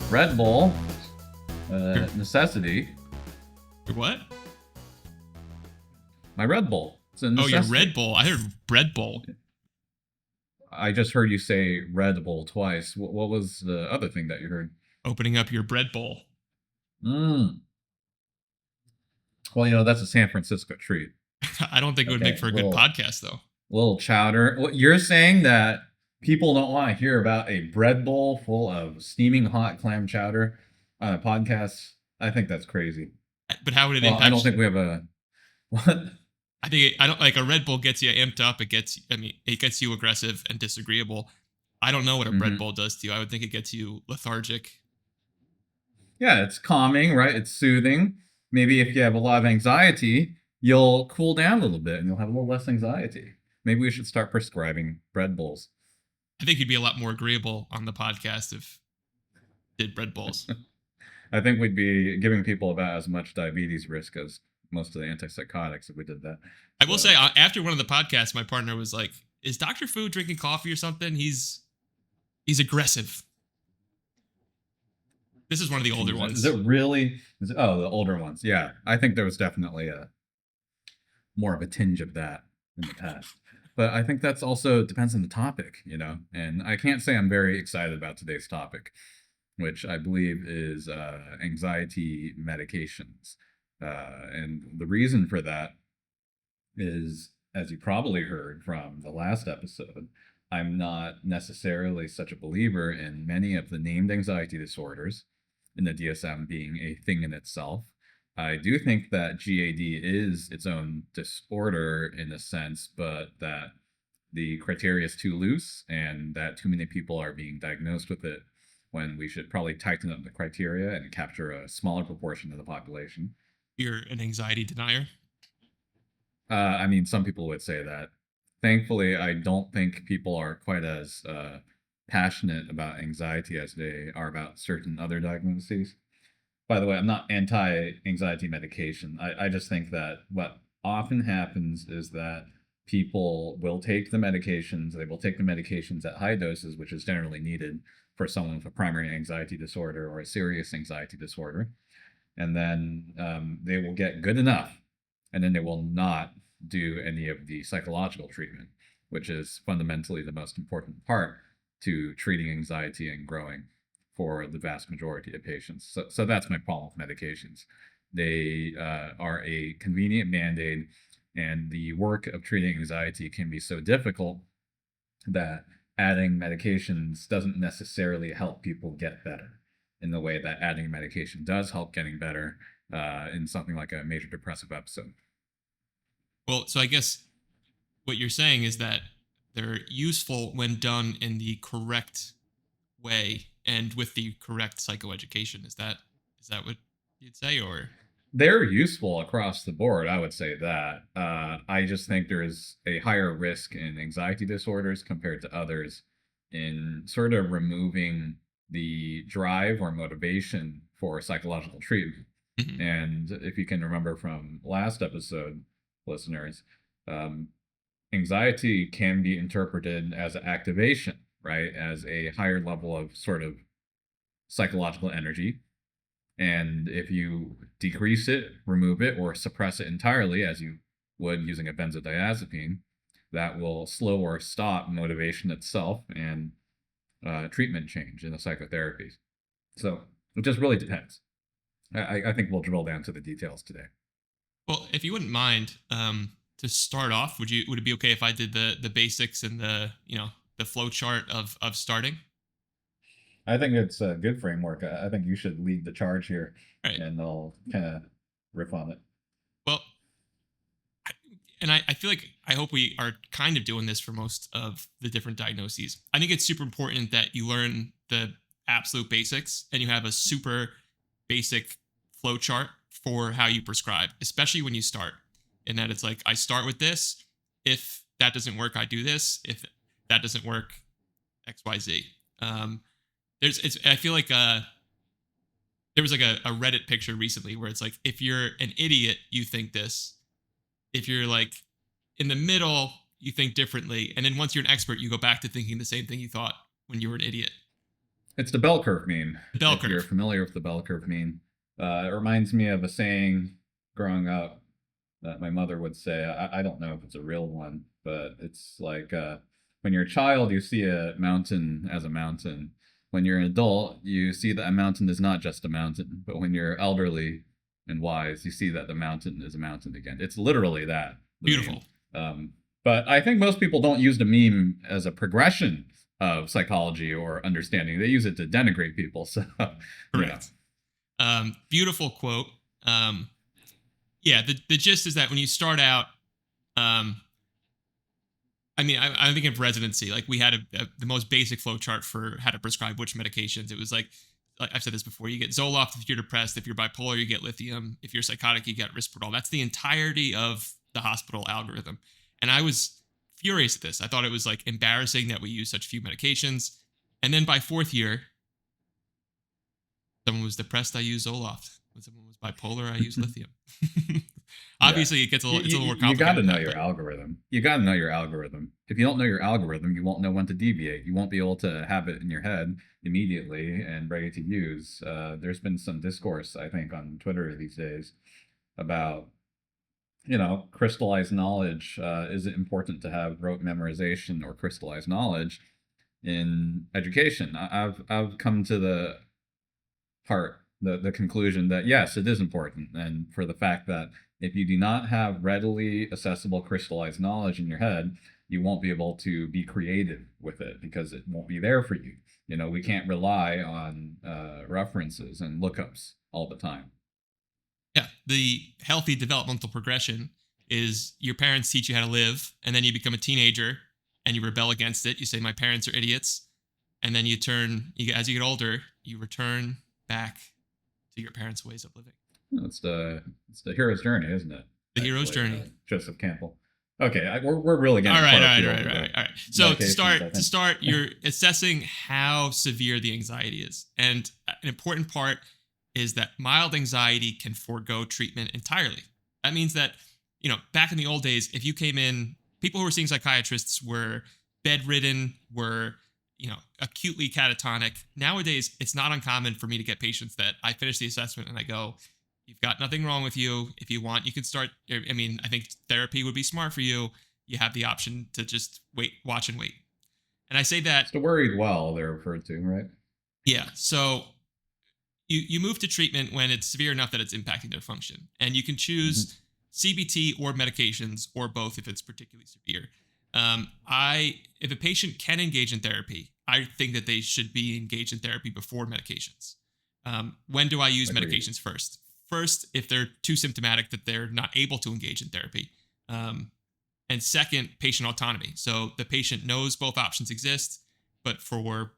Red Bull, necessity. Your what? My Red Bull. It's a Oh, necessity. your Red Bull. I heard Bread Bull. I just heard you say Red Bull twice. What was the other thing that you heard? Opening up your Bread Bowl. Well, that's a San Francisco treat. I don't think it would make for a good podcast, though. Little chowder. You're saying that people don't want to hear about a bread bowl full of steaming hot clam chowder on a podcast? I think that's crazy. But how would it impact? I don't think we have a... What? I don't like a Red Bull gets you amped up. It gets you aggressive and disagreeable. I don't know what a Red Bull does to you. I would think it gets you lethargic. Yeah, it's calming, right? It's soothing. Maybe if you have a lot of anxiety, you'll cool down a little bit and you'll have a little less anxiety. Maybe we should start prescribing Red Bulls. I think you'd be a lot more agreeable on the podcast if you did Red Bulls. I think we'd be giving people about as much diabetes risk as most of the antipsychotics if we did that. I will say, after one of the podcasts, my partner was like, "Is Dr. Fu drinking coffee or something? He's aggressive." This is one of the older ones. Is it really? The older ones. Yeah, I think there was definitely more of a tinge of that in the past. But I think that's also depends on the topic, And I can't say I'm very excited about today's topic, which I believe is anxiety medications. And the reason for that is, as you probably heard from the last episode, I'm not necessarily such a believer in many of the named anxiety disorders, in the DSM being a thing in itself. I do think that GAD is its own disorder in a sense, but that the criteria is too loose and that too many people are being diagnosed with it when we should probably tighten up the criteria and capture a smaller proportion of the population. You're an anxiety denier? Some people would say that. Thankfully, I don't think people are quite as passionate about anxiety as they are about certain other diagnoses. By the way, I'm not anti-anxiety medication. I just think that what often happens is that people will take the medications. They will take the medications at high doses, which is generally needed for someone with a primary anxiety disorder or a serious anxiety disorder. And then they will get good enough, and then they will not do any of the psychological treatment, which is fundamentally the most important part to treating anxiety and growing for the vast majority of patients. So that's my problem with medications. They are a convenient Band-Aid, and the work of treating anxiety can be so difficult that adding medications doesn't necessarily help people get better in the way that adding medication does help getting better in something like a major depressive episode. Well, so I guess what you're saying is that they're useful when done in the correct way and with the correct psychoeducation. Is that what you'd say, or? They're useful across the board, I would say that. I just think there is a higher risk in anxiety disorders compared to others in sort of removing the drive or motivation for psychological treatment. Mm-hmm. And if you can remember from last episode, listeners, anxiety can be interpreted as an activation, right? As a higher level of sort of psychological energy. And if you decrease it, remove it, or suppress it entirely, as you would using a benzodiazepine, that will slow or stop motivation itself and treatment change in the psychotherapies. So it just really depends. I think we'll drill down to the details today. Well, if you wouldn't mind, to start off, would it be okay if I did the basics and the flow chart of starting? I think it's a good framework. I think you should lead the charge here, right, and I'll kind of riff on it. Well, I feel like I hope we are kind of doing this for most of the different diagnoses. I think it's super important that you learn the absolute basics and you have a super basic flow chart for how you prescribe, especially when you start. And that it's like, I start with this. If that doesn't work, I do this. If that doesn't work, X, Y, Z. I feel like there was like a Reddit picture recently where it's like, if you're an idiot, you think this. If you're like in the middle, you think differently. And then once you're an expert, you go back to thinking the same thing you thought when you were an idiot. It's the bell curve meme. The bell If you're curve. familiar with the bell curve meme, it reminds me of a saying growing up that my mother would say. I don't know if it's a real one, but it's like when you're a child, you see a mountain as a mountain. When you're an adult, you see that a mountain is not just a mountain. But when you're elderly and wise, you see that the mountain is a mountain again. It's literally that. Beautiful. But I think most people don't use the meme as a progression of psychology or understanding. They use it to denigrate people. So, correct. Beautiful quote. Yeah, the gist is that when you start out, I mean, I think of residency. Like we had the most basic flow chart for how to prescribe which medications. It was like I've said this before. You get Zoloft if you're depressed. If you're bipolar, you get lithium. If you're psychotic, you get Risperdal. That's the entirety of the hospital algorithm. And I was furious at this. I thought it was like embarrassing that we use such few medications. And then by fourth year, someone was depressed, I use Zoloft. When someone was bipolar, I use lithium. Obviously, it gets a little more complicated. You got to know your algorithm. You got to know your algorithm. If you don't know your algorithm, you won't know when to deviate. You won't be able to have it in your head immediately and ready to use. There's been some discourse, I think, on Twitter these days about, crystallized knowledge. Is it important to have rote memorization or crystallized knowledge in education? I've come to the conclusion that yes, it is important, and for the fact that if you do not have readily accessible crystallized knowledge in your head, you won't be able to be creative with it because it won't be there for you. We can't rely on references and lookups all the time. Yeah, the healthy developmental progression is your parents teach you how to live, and then you become a teenager and you rebel against it. You say, my parents are idiots. And then as you get older, you return back to your parents' ways of living. It's the hero's journey, isn't it? The hero's journey. Joseph Campbell. Okay, we're really getting all right. So to start, you're assessing how severe the anxiety is, and an important part is that mild anxiety can forego treatment entirely. That means that back in the old days, if you came in, people who were seeing psychiatrists were bedridden, were acutely catatonic. Nowadays, it's not uncommon for me to get patients that I finish the assessment and I go, you've got nothing wrong with you. If you want, you can start. I mean, I think therapy would be smart for you. You have the option to just watch and wait. And I say that. It's the worried well, they're referred to, right? Yeah. So you move to treatment when it's severe enough that it's impacting their function. And you can choose CBT or medications or both if it's particularly severe. If a patient can engage in therapy, I think that they should be engaged in therapy before medications. When do I use medications first? First, if they're too symptomatic that they're not able to engage in therapy. And second, patient autonomy. So the patient knows both options exist, but for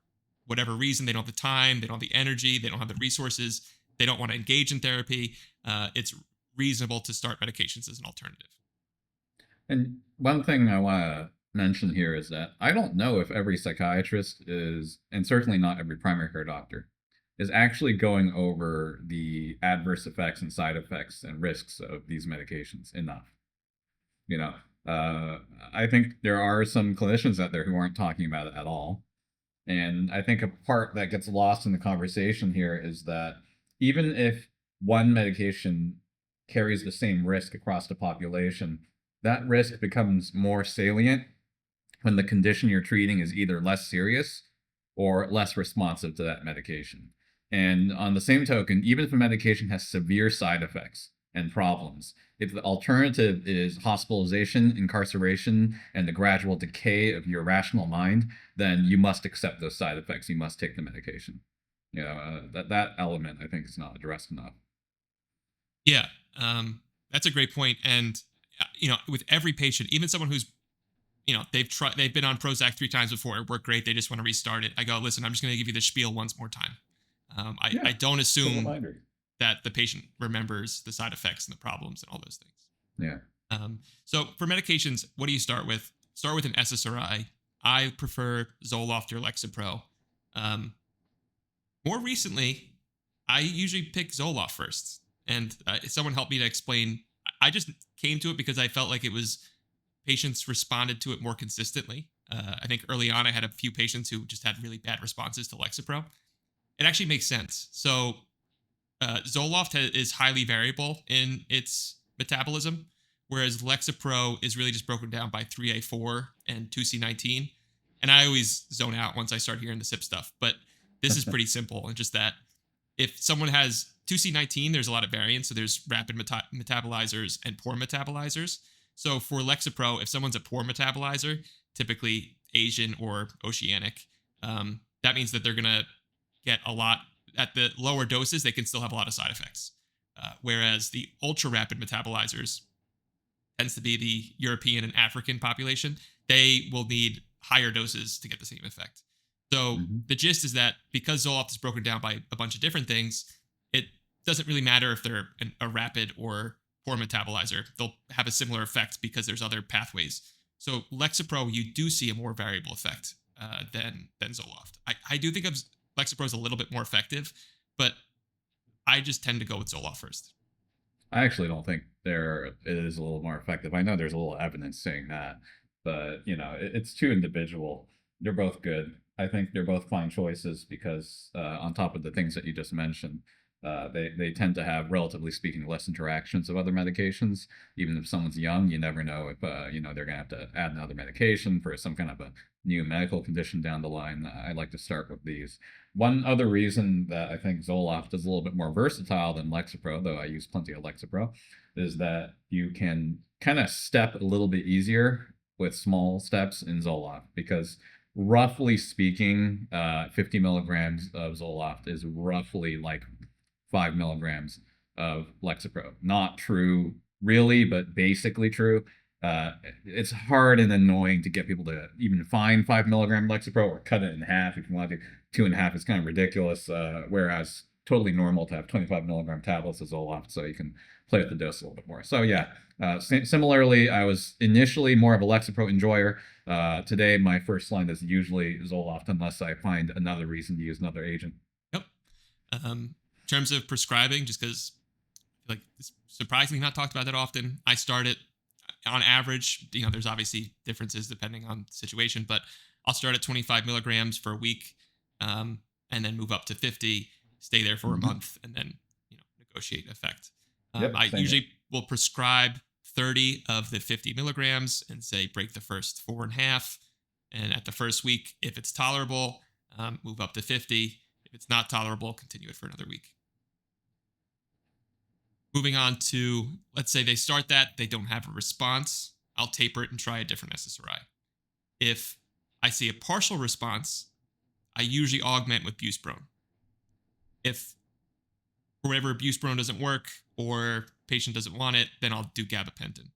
whatever reason, they don't have the time, they don't have the energy, they don't have the resources, they don't want to engage in therapy. It's reasonable to start medications as an alternative. And one thing I want to mention here is that I don't know if every psychiatrist is, and certainly not every primary care doctor, is actually going over the adverse effects and side effects and risks of these medications enough. I think there are some clinicians out there who aren't talking about it at all. And I think a part that gets lost in the conversation here is that even if one medication carries the same risk across the population, that risk becomes more salient when the condition you're treating is either less serious or less responsive to that medication. And on the same token, even if a medication has severe side effects and problems, if the alternative is hospitalization, incarceration, and the gradual decay of your rational mind, then you must accept those side effects. You must take the medication. That element, I think, is not addressed enough. Yeah, that's a great point. And with every patient, even someone who's, they've been on Prozac 3 times before, it worked great, they just want to restart it. I go, listen, I'm just going to give you the spiel once more time. I don't assume that the patient remembers the side effects and the problems and all those things. Yeah. So for medications, what do you start with? Start with an SSRI. I prefer Zoloft or Lexapro. More recently, I usually pick Zoloft first. And someone helped me to explain. I just came to it because I felt like patients responded to it more consistently. I think early on I had a few patients who just had really bad responses to Lexapro. It actually makes sense. So Zoloft is highly variable in its metabolism, whereas Lexapro is really just broken down by 3A4 and 2C19. And I always zone out once I start hearing the SIP stuff, but this is pretty simple. And just that if someone has 2C19, there's a lot of variance. So there's rapid metabolizers and poor metabolizers. So for Lexapro, if someone's a poor metabolizer, typically Asian or Oceanic, that means that they're going to get a lot at the lower doses. They can still have a lot of side effects. Whereas the ultra rapid metabolizers tends to be the European and African population. They will need higher doses to get the same effect. So the gist is that because Zoloft is broken down by a bunch of different things, it doesn't really matter if they're a rapid or poor metabolizer. They'll have a similar effect because there's other pathways. So Lexapro, you do see a more variable effect than Zoloft. I do think Lexapro is a little bit more effective, but I just tend to go with Zoloft first. I actually don't think it is a little more effective. I know there's a little evidence saying that, but it's too individual. They're both good. I think they're both fine choices because on top of the things that you just mentioned, they tend to have, relatively speaking, less interactions of other medications. Even if someone's young, you never know if they're gonna have to add another medication for some kind of a new medical condition down the line. I like to start with these. One other reason that I think Zoloft is a little bit more versatile than Lexapro, though I use plenty of Lexapro, is that you can kind of step a little bit easier with small steps in Zoloft because roughly speaking, 50 milligrams of Zoloft is roughly like 5 milligrams of Lexapro. Not true, really, but basically true. It's hard and annoying to get people to even find 5 milligram Lexapro or cut it in half if you want to. 2.5 is kind of ridiculous, whereas totally normal to have 25 milligram tablets of Zoloft, so you can play with the dose a little bit more. So yeah, similarly, I was initially more of a Lexapro enjoyer. Today, my first line is usually Zoloft unless I find another reason to use another agent. Yep. In terms of prescribing, just because like it's surprisingly not talked about that often, I start it on average. There's obviously differences depending on the situation, but I'll start at 25 milligrams for a week, and then move up to 50, stay there for a month, and then negotiate effect. I usually will prescribe 30 of the 50 milligrams and say break the first 4.5, and at the first week, if it's tolerable, move up to 50. If it's not tolerable, continue it for another week. Moving on to, let's say they start that, they don't have a response, I'll taper it and try a different SSRI. If I see a partial response, I usually augment with buspirone. If for whatever buspirone doesn't work or patient doesn't want it, then I'll do gabapentin.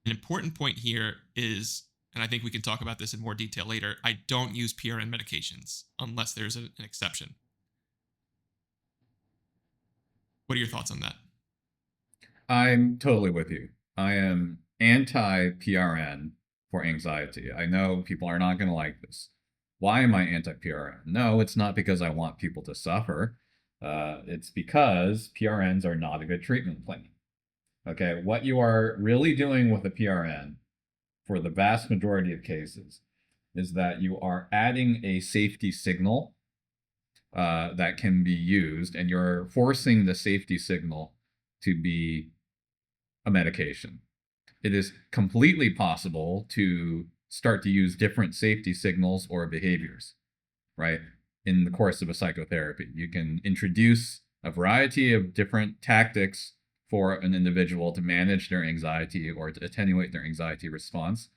An important point here is, and I think we can talk about this in more detail later, I don't use PRN medications unless there's an exception. What are your thoughts on that? I'm totally with you. I am anti-PRN for anxiety. I know people are not going to like this. Why am I anti-PRN? No, it's not because I want people to suffer. It's because PRNs are not a good treatment plan. Okay, what you are really doing with a PRN for the vast majority of cases is that you are adding a safety signal that can be used, and you're forcing the safety signal to be a medication. It is completely possible to start to use different safety signals or behaviors, right? In the course of a psychotherapy, you can introduce a variety of different tactics for an individual to manage their anxiety or to attenuate their anxiety response.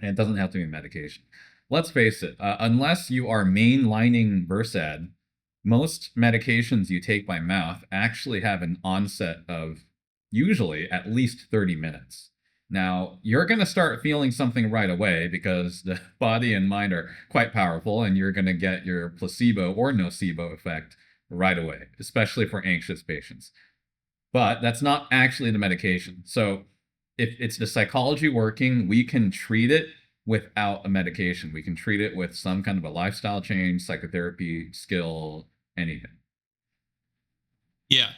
And it doesn't have to be medication. Let's face it, unless you are mainlining Versed, most medications you take by mouth actually have an onset of usually at least 30 minutes. Now, you're going to start feeling something right away because the body and mind are quite powerful, and you're going to get your placebo or nocebo effect right away, especially for anxious patients. But that's not actually the medication. So if it's the psychology working, we can treat it without a medication. We can treat it with some kind of a lifestyle change, psychotherapy, skill, anything. Yeah.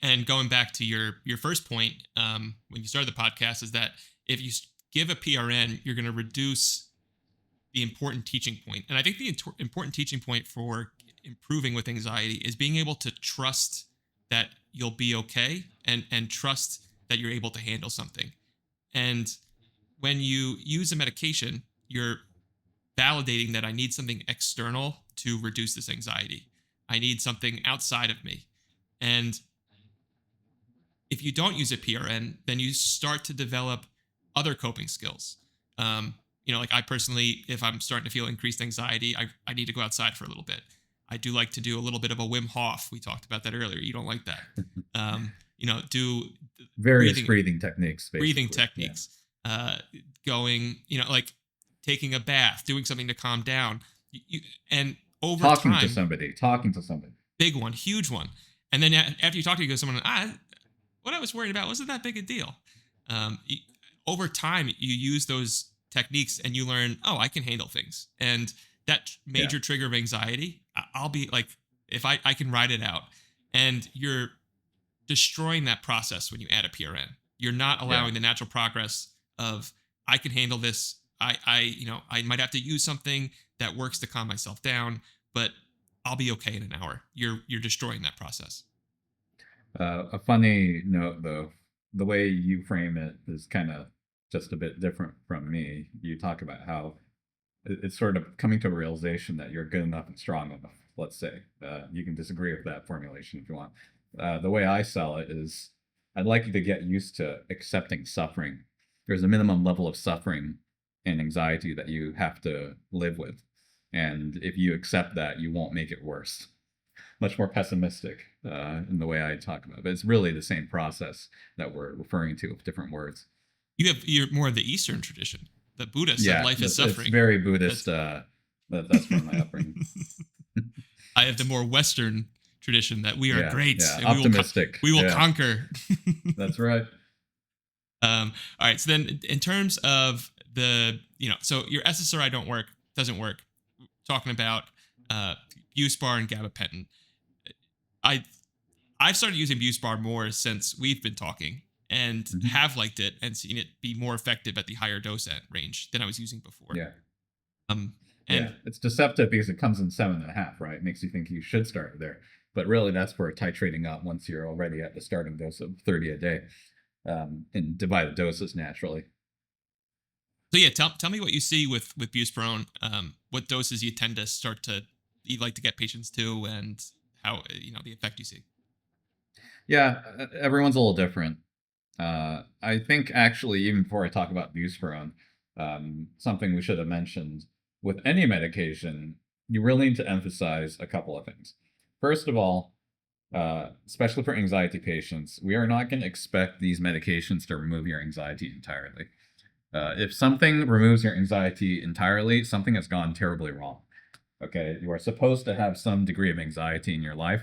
And going back to your first point, when you started the podcast, is that if you give a PRN, you're going to reduce the important teaching point. And I think the important teaching point for improving with anxiety is being able to trust that you'll be okay, and trust that you're able to handle something. And when you use a medication, you're validating that I need something external to reduce this anxiety. I need something outside of me. And if you don't use a PRN, then you start to develop other coping skills. Like I personally, if I'm starting to feel increased anxiety, I need to go outside for a little bit. I do like to do a little bit of a Wim Hof. We talked about that earlier. You don't like that. Do various breathing techniques. Basically. Breathing techniques. Yeah. Going, like taking a bath, doing something to calm down. And over talking time. Talking to somebody. Big one, huge one. And then after you talk to someone, what I was worried about wasn't that big a deal. Over time, you use those techniques and you learn, I can handle things. And that major trigger of anxiety, I'll be like, if I can ride it out. And you're destroying that process when you add a PRN. You're not allowing the natural progress of, I can handle this. I might have to use something that works to calm myself down, but I'll be okay in an hour. You're destroying that process. A funny note, though, the way you frame it is kind of just a bit different from me. You talk about how it's sort of coming to a realization that you're good enough and strong enough, let's say. You can disagree with that formulation if you want. The way I sell it is, I'd like you to get used to accepting suffering. There's a minimum level of suffering and anxiety that you have to live with. And if you accept that, you won't make it worse. Much more pessimistic in the way I talk about it. But it's really the same process that we're referring to with different words. You're more of the Eastern tradition. The Buddha said life is suffering. It's very Buddhist. That's from my upbringing. I have the more Western tradition that we are great. Yeah. Optimistic. We will conquer. That's right. All right. So then in terms of so your SSRI doesn't work. Talking about Buspar and Gabapentin. I've started using Buspar more since we've been talking, and have liked it and seen it be more effective at the higher dose range than I was using before. Yeah. It's deceptive because it comes in 7.5, right? It makes you think you should start there. But really, that's for titrating up once you're already at the starting dose of 30 a day, and divide the doses naturally. So yeah, tell me what you see with buspirone. What doses you tend to you like to get patients to, and how the effect you see. Yeah, everyone's a little different. I think actually, even before I talk about buspirone, something we should have mentioned with any medication, you really need to emphasize a couple of things. First of all, especially for anxiety patients, we are not going to expect these medications to remove your anxiety entirely. If something removes your anxiety entirely, something has gone terribly wrong. Okay, you are supposed to have some degree of anxiety in your life.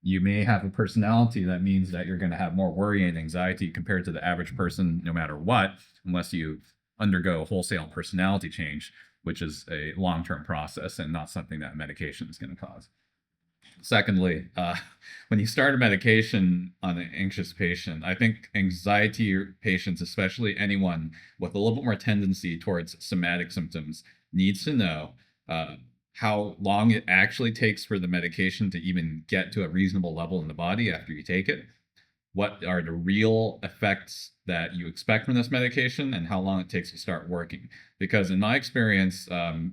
You may have a personality that means that you're going to have more worry and anxiety compared to the average person, no matter what, unless you undergo wholesale personality change, which is a long-term process and not something that medication is going to cause. Secondly, when you start a medication on an anxious patient, I think anxiety patients, especially anyone with a little bit more tendency towards somatic symptoms, needs to know how long it actually takes for the medication to even get to a reasonable level in the body after you take it. What are the real effects that you expect from this medication, and how long it takes to start working. Because in my experience,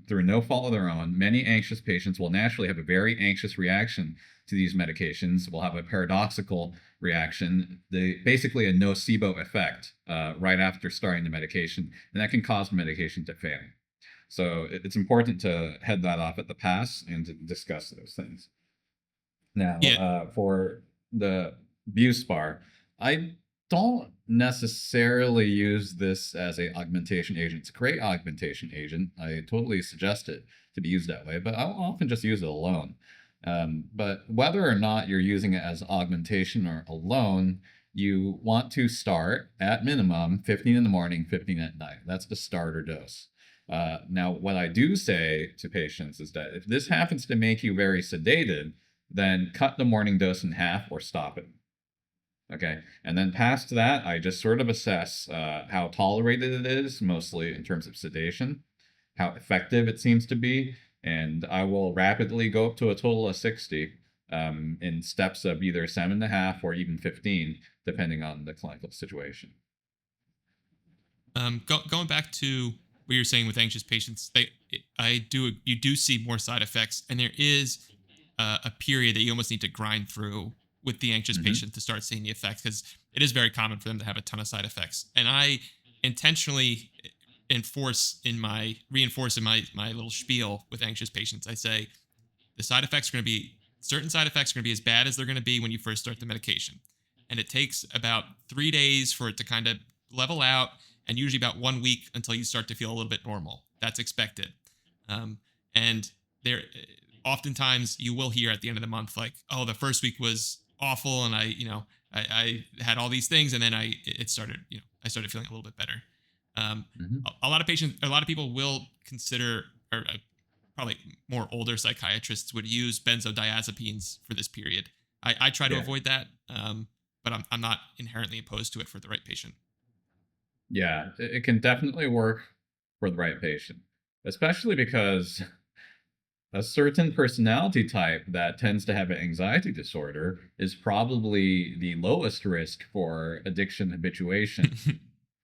through no fault of their own, many anxious patients will naturally have a very anxious reaction to these medications, will have a paradoxical reaction, basically a nocebo effect right after starting the medication, and that can cause the medication to fail. So it's important to head that off at the pass and to discuss those things. Now, for the Buspar, I don't necessarily use this as an augmentation agent. It's a great augmentation agent. I totally suggest it to be used that way, but I'll often just use it alone. But whether or not you're using it as augmentation or alone, you want to start at minimum 15 in the morning, 15 at night. That's the starter dose. Now, what I do say to patients is that if this happens to make you very sedated, then cut the morning dose in half or stop it. Okay, and then past that, I just sort of assess how tolerated it is, mostly in terms of sedation, how effective it seems to be, and I will rapidly go up to a total of 60 in steps of either 7.5 or even 15, depending on the clinical situation. Going back to what you're saying with anxious patients, you do see more side effects, and there is a period that you almost need to grind through with the anxious patient to start seeing the effects, because it is very common for them to have a ton of side effects. And I intentionally reinforce in my little spiel with anxious patients. I say the side effects are going to be certain side effects are going to be as bad as they're going to be when you first start the medication, and it takes about 3 days for it to kind of level out, and usually about 1 week until you start to feel a little bit normal. That's expected. And there, oftentimes you will hear at the end of the month, like, "Oh, the first week was awful, and I had all these things, and then I started feeling a little bit better." A lot of people will consider, or probably more older psychiatrists would use benzodiazepines for this period. I try to avoid that, but I'm not inherently opposed to it for the right patient. Yeah, it can definitely work for the right patient, especially because a certain personality type that tends to have an anxiety disorder is probably the lowest risk for addiction habituation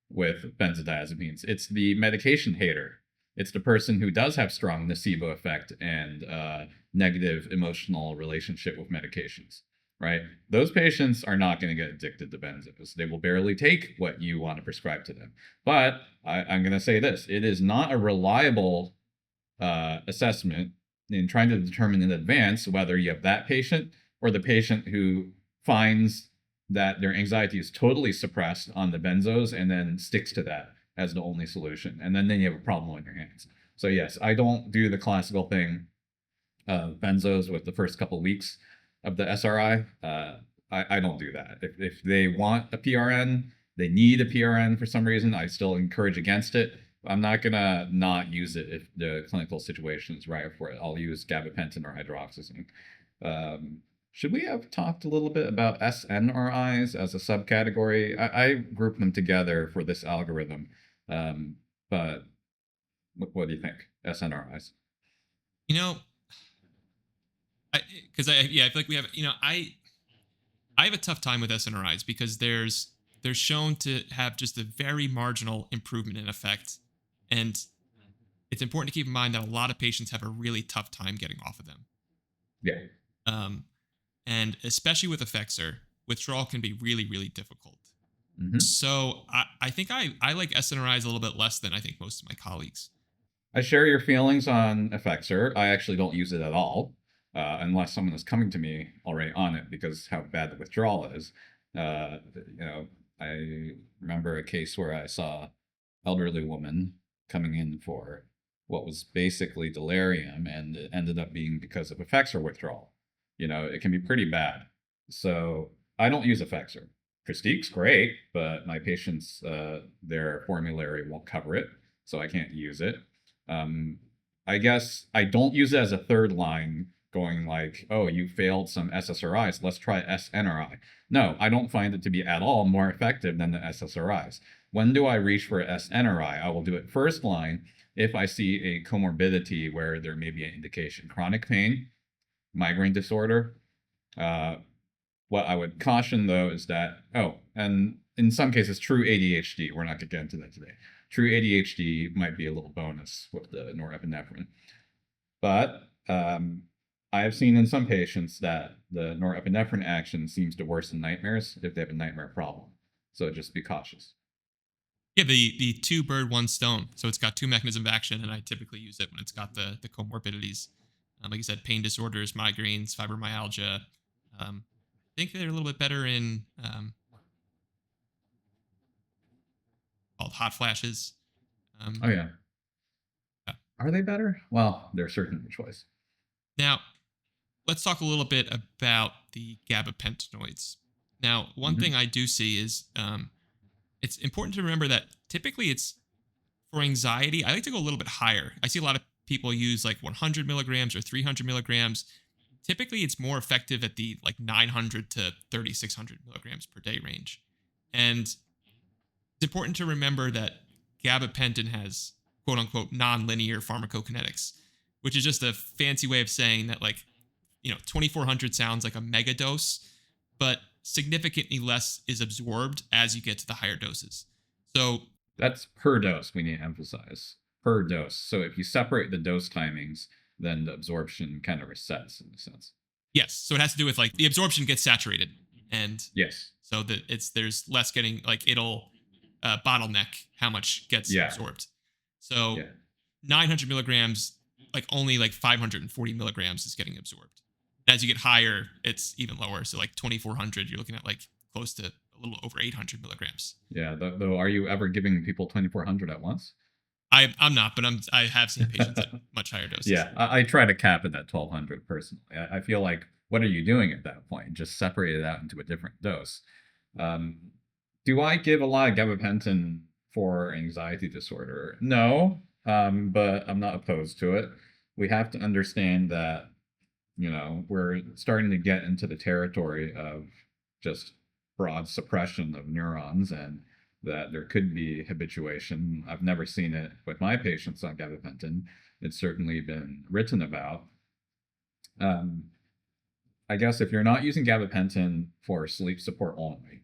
with benzodiazepines. It's the medication hater. It's the person who does have strong nocebo effect and negative emotional relationship with medications, right? Those patients are not going to get addicted to benzos. They will barely take what you want to prescribe to them. But I'm going to say this. It is not a reliable assessment in trying to determine in advance whether you have that patient or the patient who finds that their anxiety is totally suppressed on the benzos and then sticks to that as the only solution. And then you have a problem on your hands. So yes, I don't do the classical thing of benzos with the first couple weeks of the SRI. I don't do that. If they want a PRN, they need a PRN for some reason, I still encourage against it. I'm not going to not use it if the clinical situation is right for it. I'll use gabapentin or hydroxyzine. Should we have talked a little bit about SNRIs as a subcategory? I group them together for this algorithm. But what do you think? SNRIs? I feel like we have, I have a tough time with SNRIs because they're shown to have just a very marginal improvement in effect. And it's important to keep in mind that a lot of patients have a really tough time getting off of them. Yeah. And especially with Effexor, withdrawal can be really, really difficult. So I think I like SNRIs a little bit less than I think most of my colleagues. I share your feelings on Effexor. I actually don't use it at all, unless someone is coming to me already on it because how bad the withdrawal is. I remember a case where I saw an elderly woman coming in for what was basically delirium, and it ended up being because of Effexor withdrawal. It can be pretty bad. So I don't use Effexor. Pristique's great, but my patients, their formulary won't cover it, so I can't use it. I guess I don't use it as a third line going like, oh, you failed some SSRIs, let's try SNRI. No, I don't find it to be at all more effective than the SSRIs. When do I reach for SNRI? I will do it first line if I see a comorbidity where there may be an indication. Chronic pain, migraine disorder. What I would caution, though, is that, and in some cases, true ADHD. We're not going to get into that today. True ADHD might be a little bonus with the norepinephrine. But I have seen in some patients that the norepinephrine action seems to worsen nightmares if they have a nightmare problem. So just be cautious. Yeah, the two bird, one stone. So it's got two mechanisms of action, and I typically use it when it's got the comorbidities. Like you said, pain disorders, migraines, fibromyalgia. I think they're a little bit better in called hot flashes. Yeah. Are they better? Well, they're certainly a choice. Now, let's talk a little bit about the Gabapentinoids. Now, one thing I do see is it's important to remember that typically it's for anxiety. I like to go a little bit higher. I see a lot of people use like 100 milligrams or 300 milligrams. Typically, it's more effective at the like 900 to 3,600 milligrams per day range. And it's important to remember that gabapentin has quote unquote non-linear pharmacokinetics. which is just a fancy way of saying that, like, 2400 sounds like a mega dose, but significantly less is absorbed as you get to the higher doses. So That's per dose, we need to emphasize. Per dose. So if you separate the dose timings, then the absorption kind of resets in a sense. yes, so it has to do with, like, the absorption gets saturated, and Yes. so that there's less getting, like, it'll bottleneck how much gets absorbed. So 900 milligrams, like, only like 540 milligrams is getting absorbed. As you get higher, it's even lower. So like 2400, you're looking at like close to a little over 800 milligrams. Yeah. Though, are you ever giving people 2400 at once? I'm not, but I have seen patients at much higher doses. Yeah, I try to cap it at 1200 personally. I feel like, what are you doing at that point? Just separate it out into a different dose. Do I give a lot of gabapentin for anxiety disorder? No, but I'm not opposed to it. We have to understand that, we're starting to get into the territory of just broad suppression of neurons, and that there could be habituation. I've never seen it with my patients on gabapentin. It's certainly been written about. I guess if you're not using gabapentin for sleep support only,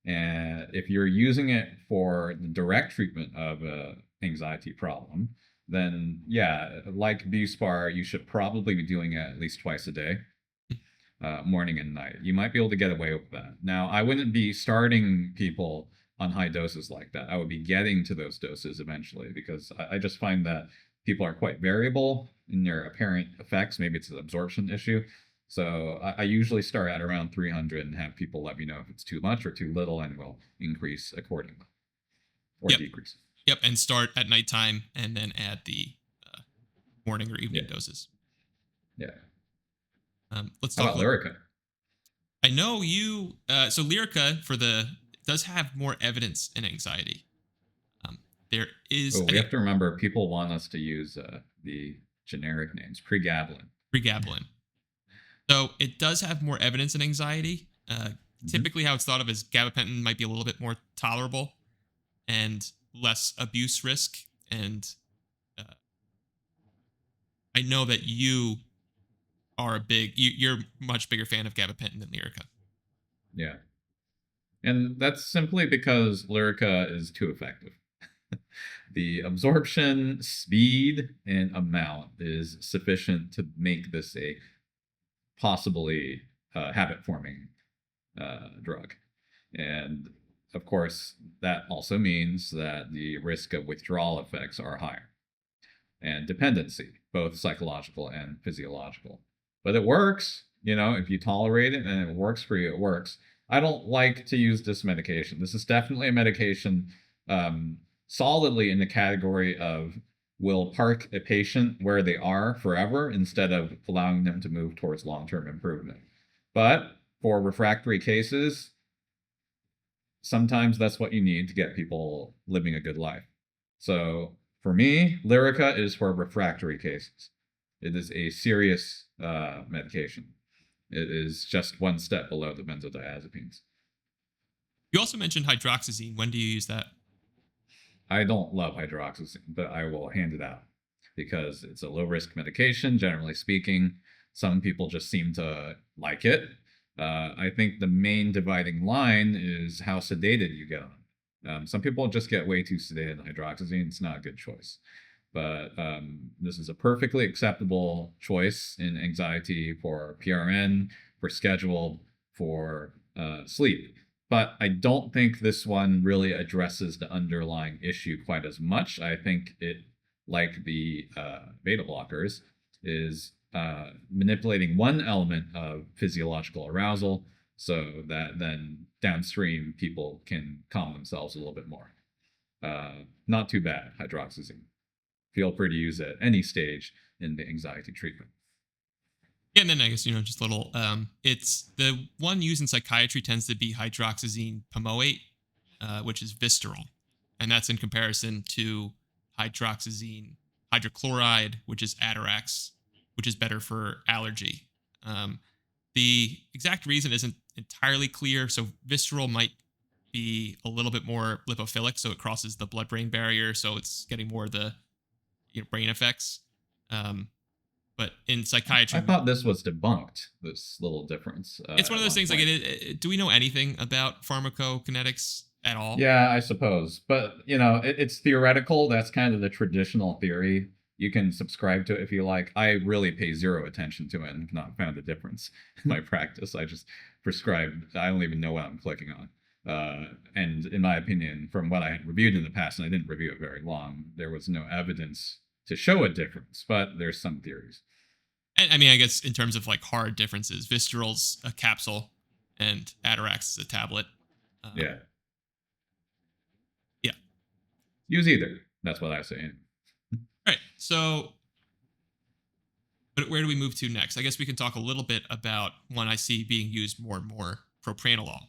and if you're using it for the direct treatment of an anxiety problem, then yeah, like Buspar, you should probably be doing it at least twice a day, morning and night. You might be able to get away with that. Now, I wouldn't be starting people on high doses like that. I would be getting to those doses eventually, because I just find that people are quite variable in their apparent effects. Maybe it's an absorption issue. So I usually start at around 300 and have people let me know if it's too much or too little, and we'll increase accordingly or decrease. Yep, and start at nighttime and then add the morning or evening doses. Yeah. Let's talk about Lyrica. I know you. So Lyrica does have more evidence in anxiety. There is. We have to remember, people want us to use the generic names. Pregabalin. So it does have more evidence in anxiety. Typically, how it's thought of is gabapentin might be a little bit more tolerable and less abuse risk. And I know that you are you're much bigger fan of gabapentin than Lyrica. Yeah. And that's simply because Lyrica is too effective. The absorption, speed, and amount is sufficient to make this a possibly habit-forming drug. And of course, that also means that the risk of withdrawal effects are higher, and dependency, both psychological and physiological. But it works, if you tolerate it and it works for you, it works. I don't like to use this medication. This is definitely a medication solidly in the category of will park a patient where they are forever instead of allowing them to move towards long-term improvement. But for refractory cases, sometimes that's what you need to get people living a good life. So for me, Lyrica is for refractory cases. It is a serious medication. It is just one step below the benzodiazepines. You also mentioned hydroxyzine. When do you use that? I don't love hydroxyzine, but I will hand it out because it's a low-risk medication, generally speaking. Some people just seem to like it. I think the main dividing line is how sedated you get on it. Some people just get way too sedated on hydroxyzine. It's not a good choice. But this is a perfectly acceptable choice in anxiety for PRN, for scheduled, for sleep. But I don't think this one really addresses the underlying issue quite as much. I think it, like the beta blockers, is manipulating one element of physiological arousal so that then downstream people can calm themselves a little bit more. Not too bad, hydroxyzine. Feel free to use it at any stage in the anxiety treatment. Yeah, and then I guess, just a little, it's the one used in psychiatry tends to be hydroxyzine pamoate, which is Vistarol. And that's in comparison to hydroxyzine hydrochloride, which is Atarax, which is better for allergy. The exact reason isn't entirely clear. So Vistarol might be a little bit more lipophilic, so it crosses the blood-brain barrier, so it's getting more of the brain effects. But in I psychiatry, thought this was debunked, this little difference, it's one of at those one things like, point. do we know anything about pharmacokinetics at all? Yeah, I suppose. But, it's theoretical. That's kind of the traditional theory. You can subscribe to it if you like. I really pay zero attention to it and have not found a difference in my practice. I just prescribe. I don't even know what I'm clicking on. And in my opinion, from what I had reviewed in the past, and I didn't review it very long, there was no evidence to show a difference, but there's some theories. And I mean, I guess in terms of like hard differences, Visceral's a capsule and Atarax is a tablet. Yeah. Yeah. Use either. That's what I say. All right. So, but where do we move to next? I guess we can talk a little bit about one I see being used more and more, propranolol.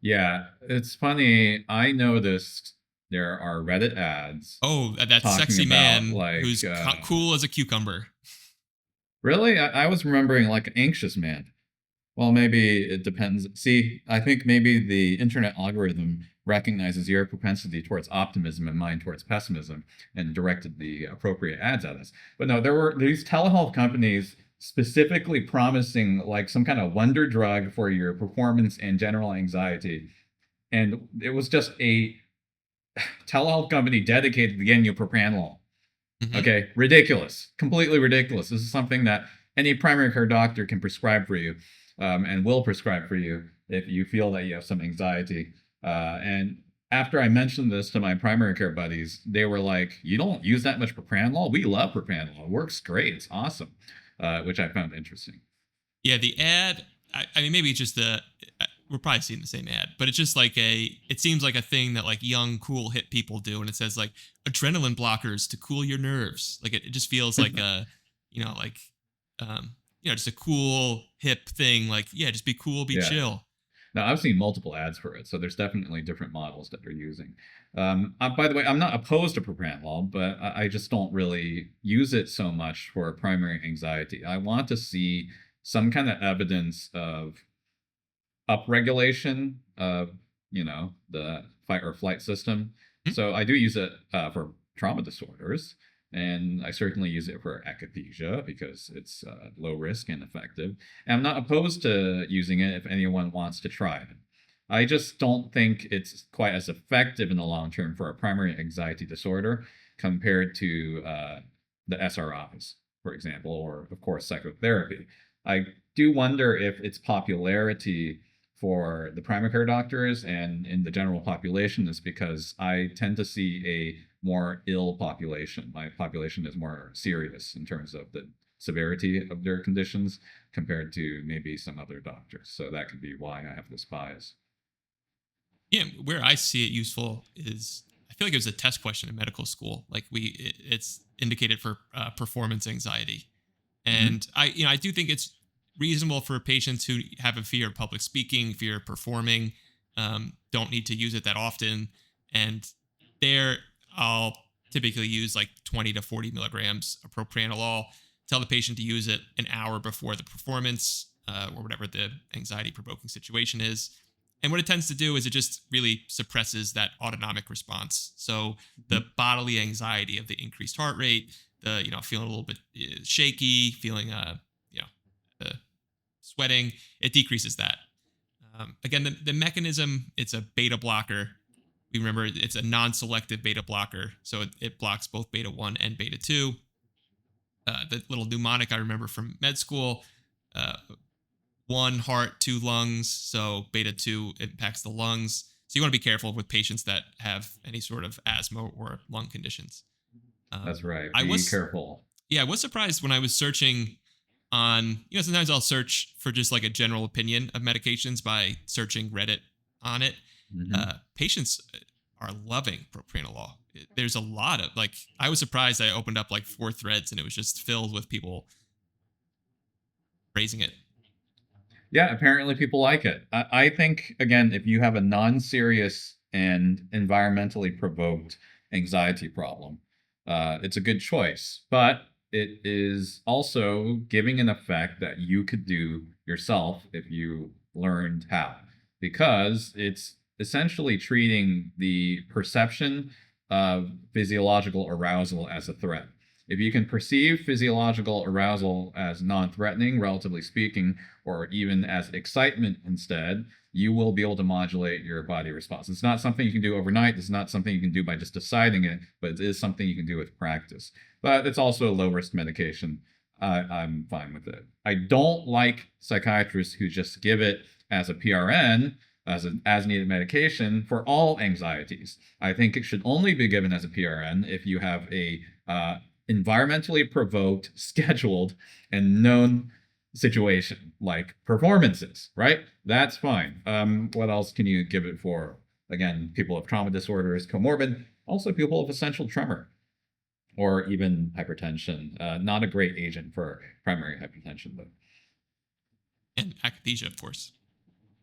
Yeah, it's funny. I noticed there are Reddit ads Oh, that talking sexy about man who's cool as a cucumber. really? I was remembering like an anxious man. Well, maybe it depends. See, I think maybe the internet algorithm recognizes your propensity towards optimism and mine towards pessimism and directed the appropriate ads at us. But no, there were these telehealth companies specifically promising like some kind of wonder drug for your performance and general anxiety. And it was just a telehealth company dedicated to getting you propranolol. Mm-hmm. Okay, ridiculous, completely ridiculous. This is something that any primary care doctor can prescribe for you, and will prescribe for you if you feel that you have some anxiety. And after I mentioned this to my primary care buddies, they were like, "You don't use that much propranolol? We love propranolol. It works great. It's awesome," which I found interesting. Yeah, the ad. I mean, maybe it's just we're probably seeing the same ad, but it's just like it seems like a thing that like young, cool, hip people do. And it says like adrenaline blockers to cool your nerves. Like it just feels like just a cool, hip thing. Like, yeah, just be cool, be chill. Now, I've seen multiple ads for it, so there's definitely different models that they're using. By the way, I'm not opposed to propranolol, but I just don't really use it so much for primary anxiety. I want to see some kind of evidence of upregulation of, the fight or flight system. Mm-hmm. So I do use it for trauma disorders. And I certainly use it for akathisia because it's low risk and effective. And I'm not opposed to using it if anyone wants to try it. I just don't think it's quite as effective in the long term for a primary anxiety disorder compared to the SRIs, for example, or of course psychotherapy. I do wonder if its popularity for the primary care doctors and in the general population is because I tend to see a more ill population. My population is more serious in terms of the severity of their conditions compared to maybe some other doctors. So that could be why I have this bias. Yeah, where I see it useful is I feel like it was a test question in medical school. Like it's indicated for performance anxiety, and I do think it's reasonable for patients who have a fear of public speaking, fear of performing, don't need to use it that often, and there I'll typically use like 20 to 40 milligrams of propranolol. Tell the patient to use it an hour before the performance or whatever the anxiety provoking situation is. And what it tends to do is it just really suppresses that autonomic response. So the bodily anxiety of the increased heart rate, the feeling a little bit shaky, feeling sweating, it decreases that. Again, the mechanism, it's a beta blocker. We remember it's a non-selective beta blocker, so it blocks both beta 1 and beta 2. The little mnemonic I remember from med school, 1 heart, 2 lungs, so beta 2 impacts the lungs. So you want to be careful with patients that have any sort of asthma or lung conditions. That's right. Be careful. Yeah, I was surprised when I was searching on, sometimes I'll search for just like a general opinion of medications by searching Reddit on it. Patients are loving propranolol. There's a lot of I was surprised I opened up like 4 threads and it was just filled with people praising it. Yeah, apparently people like it. I think, again, if you have a non-serious and environmentally provoked anxiety problem, it's a good choice. But it is also giving an effect that you could do yourself if you learned how, because it's essentially treating the perception of physiological arousal as a threat. If you can perceive physiological arousal as non-threatening, relatively speaking, or even as excitement instead, you will be able to modulate your body response. It's not something you can do overnight. It's not something you can do by just deciding it, but it is something you can do with practice. But it's also a low-risk medication. I'm fine with it. I don't like psychiatrists who just give it as a PRN, as an as-needed medication for all anxieties. I think it should only be given as a PRN if you have a environmentally provoked, scheduled, and known situation, like performances, right? That's fine. What else can you give it for? Again, people with trauma disorders, comorbid, also people with essential tremor, or even hypertension. Not a great agent for primary hypertension, though. And akathisia, of course.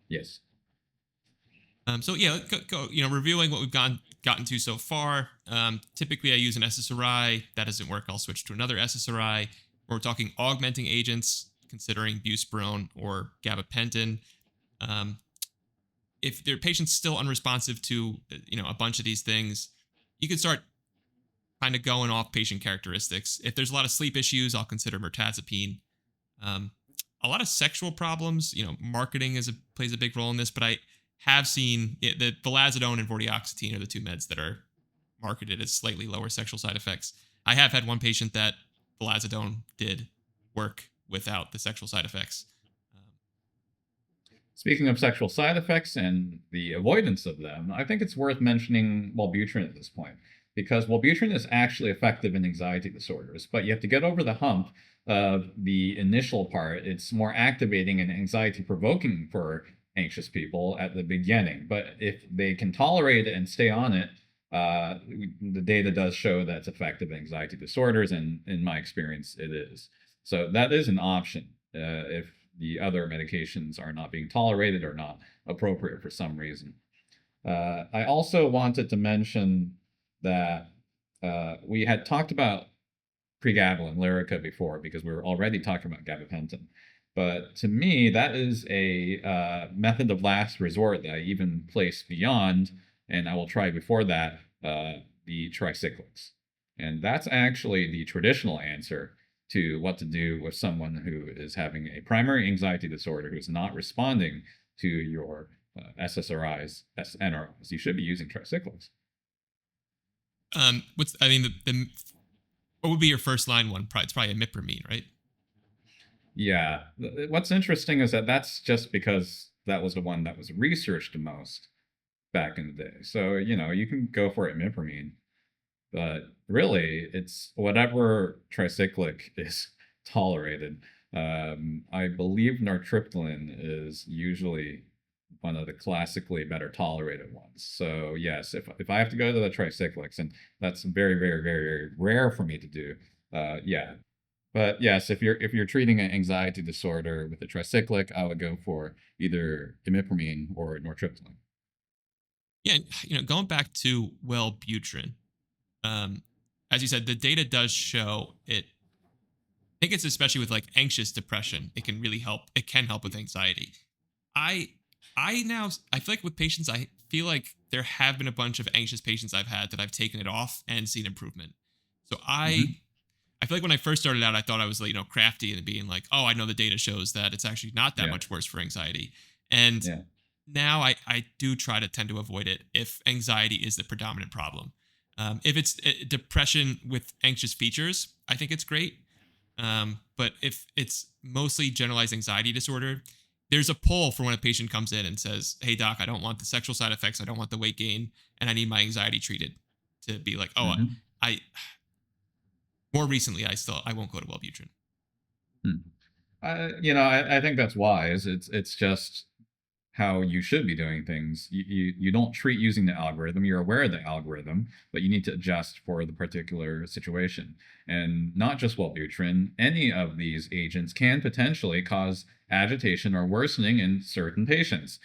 Yes. So yeah, go reviewing what we've gotten to so far. Typically, I use an SSRI. That doesn't work. I'll switch to another SSRI. We're talking augmenting agents, considering buspirone or gabapentin. If their patient's still unresponsive to a bunch of these things, you can start kind of going off patient characteristics. If there's a lot of sleep issues, I'll consider mirtazapine. A lot of sexual problems, marketing plays a big role in this, but I have seen the vilazodone and vortioxetine are the two meds that are marketed as slightly lower sexual side effects. I have had one patient that vilazodone did work without the sexual side effects. Speaking of sexual side effects and the avoidance of them, I think it's worth mentioning Wellbutrin at this point, because Wellbutrin is actually effective in anxiety disorders, but you have to get over the hump of the initial part. It's more activating and anxiety provoking for anxious people at the beginning, but if they can tolerate it and stay on it, the data does show that's effective in anxiety disorders, and in my experience, it is. So that is an option if the other medications are not being tolerated or not appropriate for some reason. I also wanted to mention that we had talked about pregabalin, Lyrica, before, because we were already talking about gabapentin. But to me, that is a method of last resort that I even place beyond, and I will try before that, the tricyclics. And that's actually the traditional answer to what to do with someone who is having a primary anxiety disorder who's not responding to your SSRIs, SNRIs. You should be using tricyclics. What would be your first line one? It's probably imipramine, right? Yeah. What's interesting is that that's just because that was the one that was researched the most back in the day. So, you can go for imipramine, but really it's whatever tricyclic is tolerated. I believe nortriptyline is usually one of the classically better tolerated ones. So yes, if I have to go to the tricyclics, and that's very, very, very, very rare for me to do, yeah. But yes, if you're treating an anxiety disorder with a tricyclic, I would go for either imipramine or nortriptyline. Yeah, going back to Wellbutrin, as you said, the data does show it. I think it's especially with like anxious depression, it can really help. It can help with anxiety. I feel like with patients, I feel like there have been a bunch of anxious patients I've had that I've taken it off and seen improvement. So I feel like when I first started out, I thought I was crafty and being like, oh, I know the data shows that it's actually not that much worse for anxiety. And now I do try to tend to avoid it if anxiety is the predominant problem. If it's depression with anxious features, I think it's great. But if it's mostly generalized anxiety disorder, there's a pull for when a patient comes in and says, hey, doc, I don't want the sexual side effects. I don't want the weight gain. And I need my anxiety treated, to be like, oh, more recently, I won't go to Wellbutrin. I think that's wise. It's just how you should be doing things. You don't treat using the algorithm. You're aware of the algorithm, but you need to adjust for the particular situation. And not just Wellbutrin, any of these agents can potentially cause agitation or worsening in certain patients.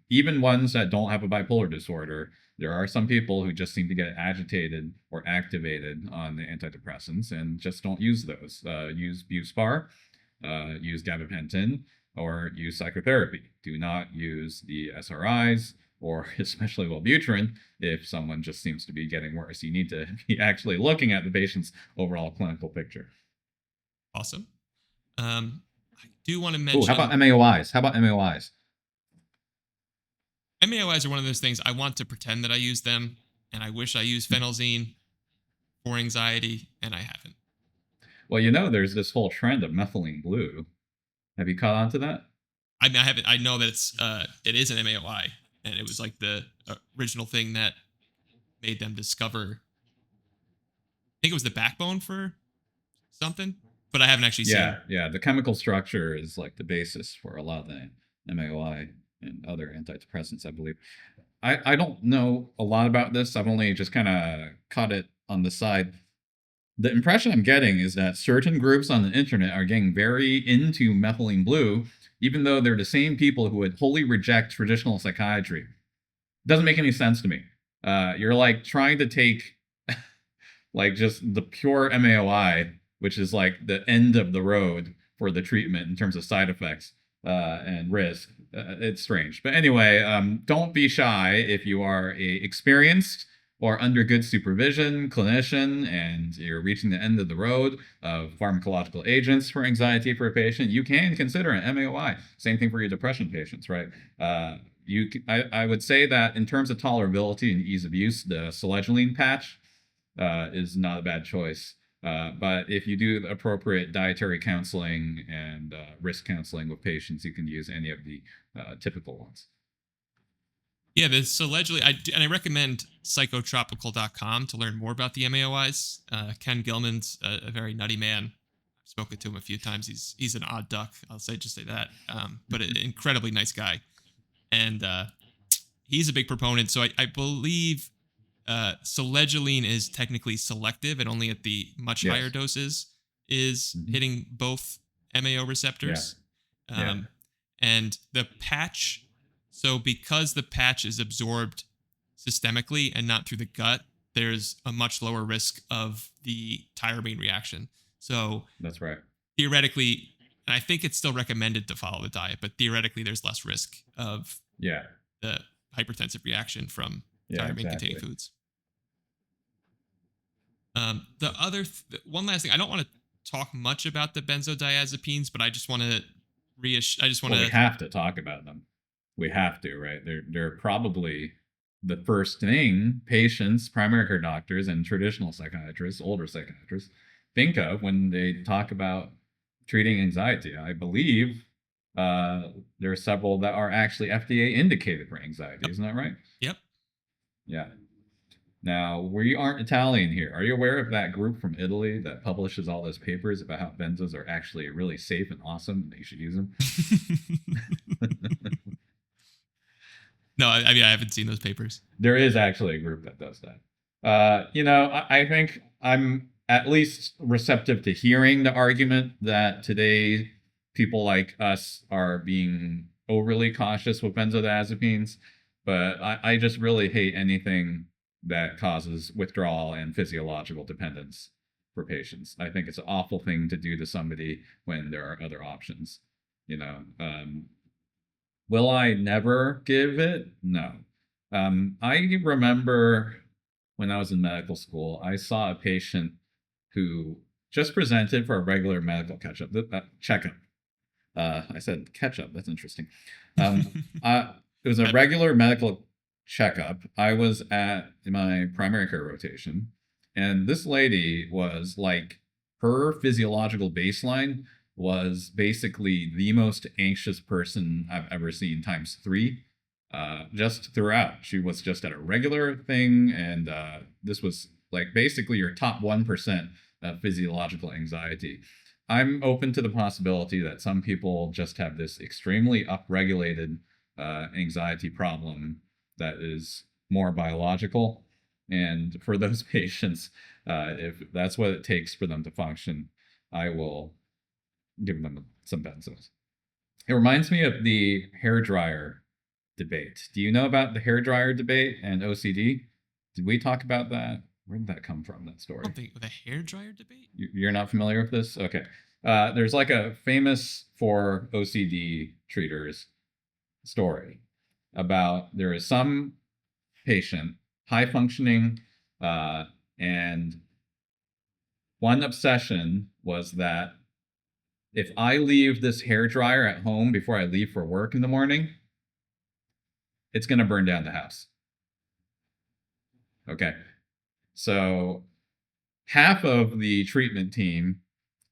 Even ones that don't have a bipolar disorder, there are some people who just seem to get agitated or activated on the antidepressants and just don't use those. Use Buspar, use gabapentin, or use psychotherapy. Do not use the SRIs or especially Wellbutrin, if someone just seems to be getting worse. You need to be actually looking at the patient's overall clinical picture. Awesome. I do want to Oh, mention. how about MAOIs? How about MAOIs? MAOIs are one of those things I want to pretend that I use them, and I wish I used phenelzine for anxiety, and I haven't. Well, you know, there's this whole trend of methylene blue. Have you caught on to that? I mean, I haven't. I know that it is an MAOI, and it was like the original thing that made them discover. I think it was the backbone for something, but I haven't actually seen. Yeah. The chemical structure is like the basis for a lot of the MAOI and other antidepressants, I believe. I don't know a lot about this. I've only just kind of caught it on the side. The impression I'm getting is that certain groups on the internet are getting very into methylene blue, even though they're the same people who would wholly reject traditional psychiatry. Doesn't make any sense to me. You're like trying to take like just the pure MAOI, which is like the end of the road for the treatment in terms of side effects and risk. It's strange. But anyway, don't be shy if you are a experienced or under good supervision clinician and you're reaching the end of the road of pharmacological agents for anxiety for a patient. You can consider an MAOI. Same thing for your depression patients, right? I would say that in terms of tolerability and ease of use, the selegiline patch is not a bad choice. But if you do the appropriate dietary counseling and risk counseling with patients, you can use any of the typical ones. Yeah, the selegiline, I recommend psychotropical.com to learn more about the MAOIs. Ken Gilman's a very nutty man. I've spoken to him a few times. He's an odd duck. I'll say that. But an incredibly nice guy, and he's a big proponent. So I believe selegiline is technically selective and only at the much higher doses is hitting both MAO receptors. And the patch, so because the patch is absorbed systemically and not through the gut, there's a much lower risk of the tyramine reaction. So that's right. Theoretically, and I think it's still recommended to follow the diet, but theoretically there's less risk of the hypertensive reaction from tyramine-containing foods. One last thing, I don't want to talk much about the benzodiazepines, but I just want to we have to talk about them. We have to, right? They're probably the first thing patients, primary care doctors, and traditional psychiatrists, older psychiatrists, think of when they talk about treating anxiety. I believe there are several that are actually FDA indicated for anxiety. Isn't that right? Yep. Yeah. Now, we aren't Italian here. Are you aware of that group from Italy that publishes all those papers about how benzos are actually really safe and awesome and you should use them? No, I mean, I haven't seen those papers. There is actually a group that does that. I think I'm at least receptive to hearing the argument that today people like us are being overly cautious with benzodiazepines, but I just really hate anything that causes withdrawal and physiological dependence for patients. I think it's an awful thing to do to somebody when there are other options. Will I never give it? No. I remember when I was in medical school, I saw a patient who just presented for a regular medical checkup. I said ketchup. That's interesting. It was a regular medical checkup. I was at my primary care rotation, and this lady was like, her physiological baseline was basically the most anxious person I've ever seen times 3. Just throughout, she was just at a regular thing, and this was like basically your top 1% of physiological anxiety. I'm open to the possibility that some people just have this extremely upregulated anxiety problem that is more biological. And for those patients, if that's what it takes for them to function, I will give them some benzos. It reminds me of the hairdryer debate. Do you know about the hairdryer debate and OCD? Did we talk about that? Where did that come from, that story? The hairdryer debate? You're not familiar with this? Okay. There's like a famous for OCD treaters story. about there is some patient, high functioning, and one obsession was that if I leave this hairdryer at home before I leave for work in the morning, it's going to burn down the house. Okay. So half of the treatment team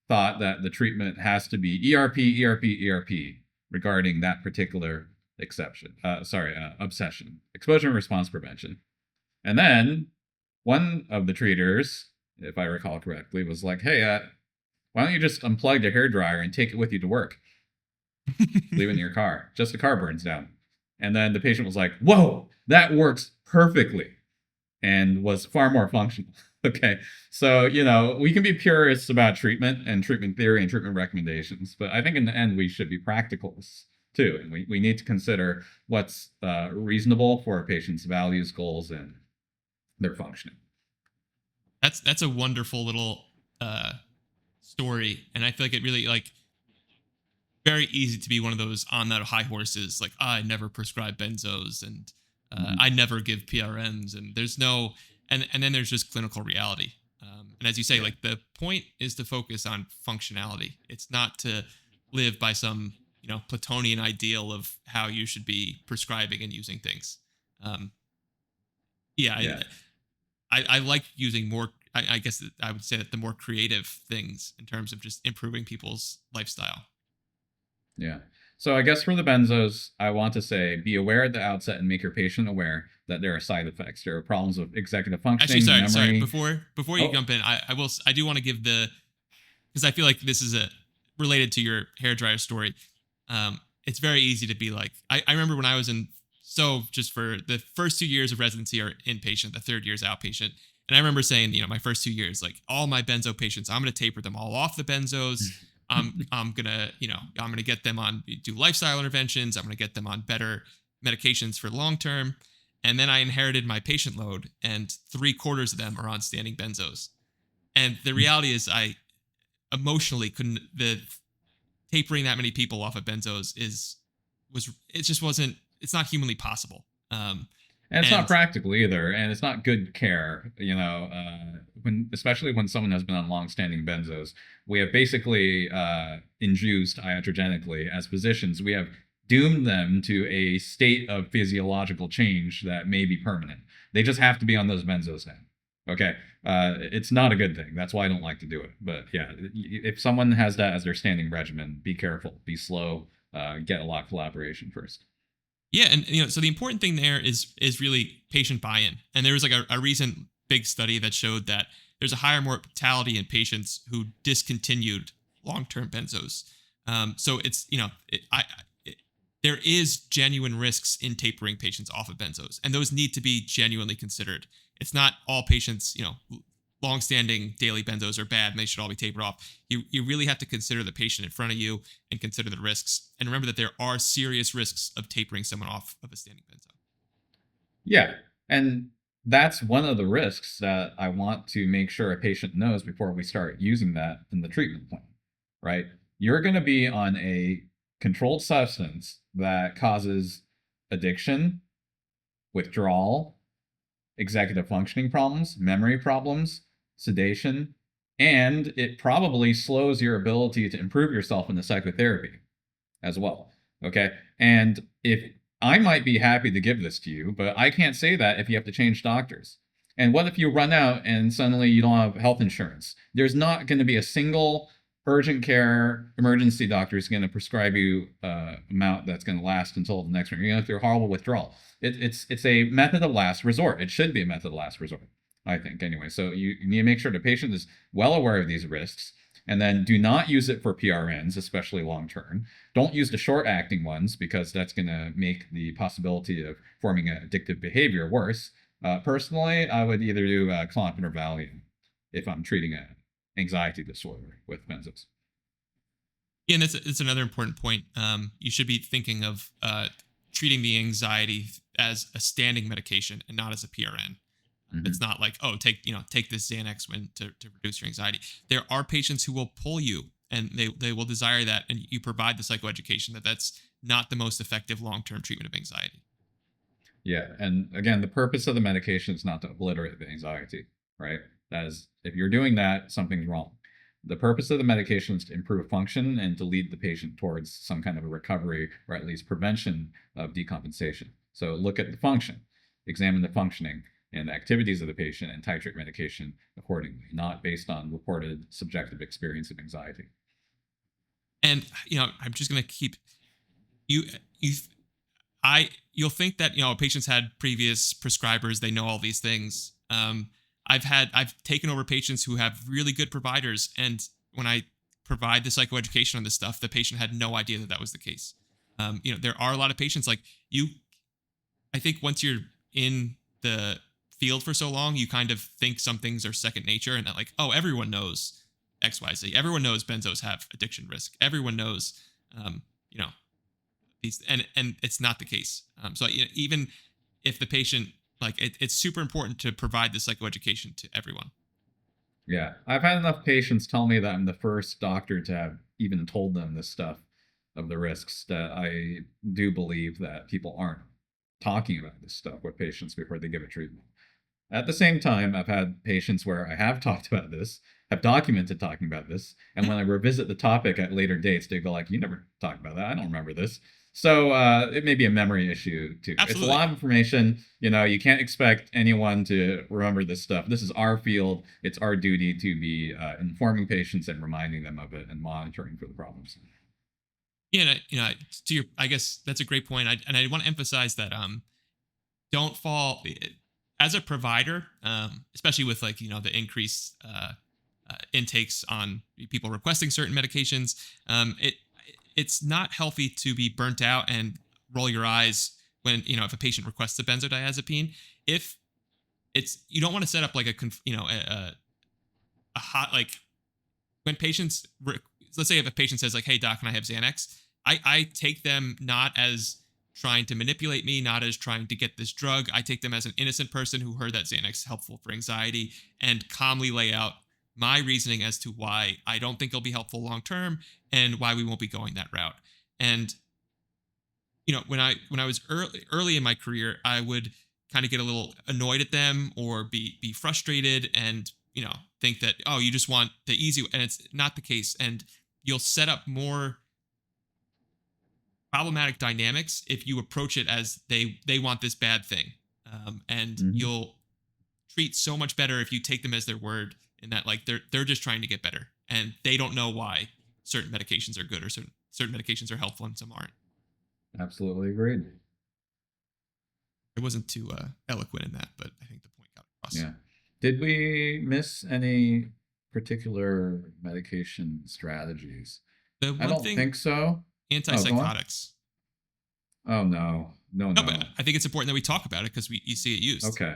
thought that the treatment has to be ERP regarding that particular obsession, exposure and response prevention. And then one of the treaters, if I recall correctly, was like, hey, why don't you just unplug the hairdryer and take it with you to work? Leave it in your car. Just the car burns down. And then the patient was like, whoa, that works perfectly, and was far more functional. Okay. So, we can be purists about treatment and treatment theory and treatment recommendations, but I think in the end, we should be practicalists too. And we need to consider what's reasonable for a patient's values, goals, and their functioning. That's a wonderful little story. And I feel like it really very easy to be one of those on that high horses, like, I never prescribe benzos and I never give PRNs, and there's no, and then there's just clinical reality. And as you say, the point is to focus on functionality. It's not to live by some, Platonian ideal of how you should be prescribing and using things. I like using more, I guess I would say that the more creative things in terms of just improving people's lifestyle. Yeah. So I guess for the benzos, I want to say, be aware at the outset and make your patient aware that there are side effects. There are problems with executive functioning, Actually, sorry. memory. Before you jump in, I do want to give because I feel like this is related to your hairdryer story. It's very easy to be like, I remember when I was just for the first 2 years of residency are inpatient, the third year is outpatient. And I remember saying, my first 2 years, like, all my benzo patients, I'm going to taper them all off the benzos. I'm gonna get them on, do lifestyle interventions. I'm gonna get them on better medications for long term. And then I inherited my patient load, and 3/4 of them are on standing benzos. And the reality is, I emotionally couldn't. The tapering that many people off of benzos it's not humanly possible. And it's not practical either, and it's not good care. Especially when someone has been on long-standing benzos, we have basically induced iatrogenically, as physicians, we have doomed them to a state of physiological change that may be permanent. They just have to be on those benzos now. Okay, it's not a good thing. That's why I don't like to do it. But yeah, if someone has that as their standing regimen, be careful, be slow, get a lot of collaboration first. Yeah, and so the important thing there is really patient buy-in. And there was a recent big study that showed that there's a higher mortality in patients who discontinued long-term benzos. So it's there is genuine risks in tapering patients off of benzos, and those need to be genuinely considered. It's not all patients, long-standing daily benzos are bad and they should all be tapered off. You really have to consider the patient in front of you and consider the risks. And remember that there are serious risks of tapering someone off of a standing benzo. Yeah. And that's one of the risks that I want to make sure a patient knows before we start using that in the treatment plan, right? You're going to be on a controlled substance that causes addiction, withdrawal, executive functioning problems, memory problems, sedation, and it probably slows your ability to improve yourself in the psychotherapy as well. Okay. And if I might be happy to give this to you, but I can't say that if you have to change doctors. And what if you run out and suddenly you don't have health insurance? There's not going to be a single urgent care emergency doctor who's going to prescribe you amount that's going to last until the next one. You're going to go through a horrible withdrawal. It's a method of last resort. It should be a method of last resort, I think, anyway. So you need to make sure the patient is well aware of these risks, and then do not use it for PRNs, especially long term. Don't use the short acting ones, because that's going to make the possibility of forming an addictive behavior worse. Personally, I would either do Klonopin or Valium if I'm treating an anxiety disorder with benzos. Yeah, and it's another important point. You should be thinking of treating the anxiety as a standing medication and not as a PRN. Mm-hmm. It's not like, oh, take this Xanax to reduce your anxiety. There are patients who will pull you, and they will desire that, and you provide the psychoeducation that's not the most effective long-term treatment of anxiety. Yeah, and again, the purpose of the medication is not to obliterate the anxiety, right? That is, if you're doing that, something's wrong. The purpose of the medication is to improve function and to lead the patient towards some kind of a recovery or at least prevention of decompensation. So look at the function, examine the functioning and the activities of the patient, and titrate medication accordingly, not based on reported subjective experience of anxiety. And I'm just gonna keep you you you'll think that patients had previous prescribers, they know all these things. I've taken over patients who have really good providers, and when I provide the psychoeducation on this stuff, the patient had no idea that that was the case. There are a lot of patients like you. I think once you're in the field for so long, you kind of think some things are second nature, and that like, oh, everyone knows XYZ. Everyone knows benzos have addiction risk. Everyone knows, um, you know, these, and it's not the case. So even if the patient it's super important to provide the psychoeducation to everyone. Yeah, I've had enough patients tell me that I'm the first doctor to have even told them this stuff of the risks, that I do believe that people aren't talking about this stuff with patients before they give a treatment. At the same time, I've had patients where I have talked about this, have documented talking about this, and when I revisit the topic at later dates, they go like, "You never talked about that. I don't remember this." So it may be a memory issue too. Absolutely. It's a lot of information. You can't expect anyone to remember this stuff. This is our field. It's our duty to be informing patients and reminding them of it and monitoring for the problems. Yeah, to your, I guess that's a great point. I want to emphasize that don't fall as a provider, especially with the increased intakes on people requesting certain medications. It's not healthy to be burnt out and roll your eyes when if a patient requests a benzodiazepine. If you don't want to set up like a hot, like when patients let's say if a patient says like, "Hey doc, can I have Xanax?" I take them not as trying to manipulate me, not as trying to get this drug. I take them as an innocent person who heard that Xanax is helpful for anxiety, and calmly lay out my reasoning as to why I don't think it'll be helpful long term and why we won't be going that route. And when I was early in my career, I would kind of get a little annoyed at them or be frustrated and think that, oh, you just want the easy, and it's not the case. And you'll set up more problematic dynamics if you approach it as they want this bad thing, and you'll treat so much better if you take them as their word, in that like they're just trying to get better and they don't know why certain medications are good or certain medications are helpful and some aren't. Absolutely agreed. I wasn't too eloquent in that, but I think the point got across. Yeah. Did we miss any particular medication strategies? I don't think so. Antipsychotics. Oh no. No. But I think it's important that we talk about it because you see it used. Okay.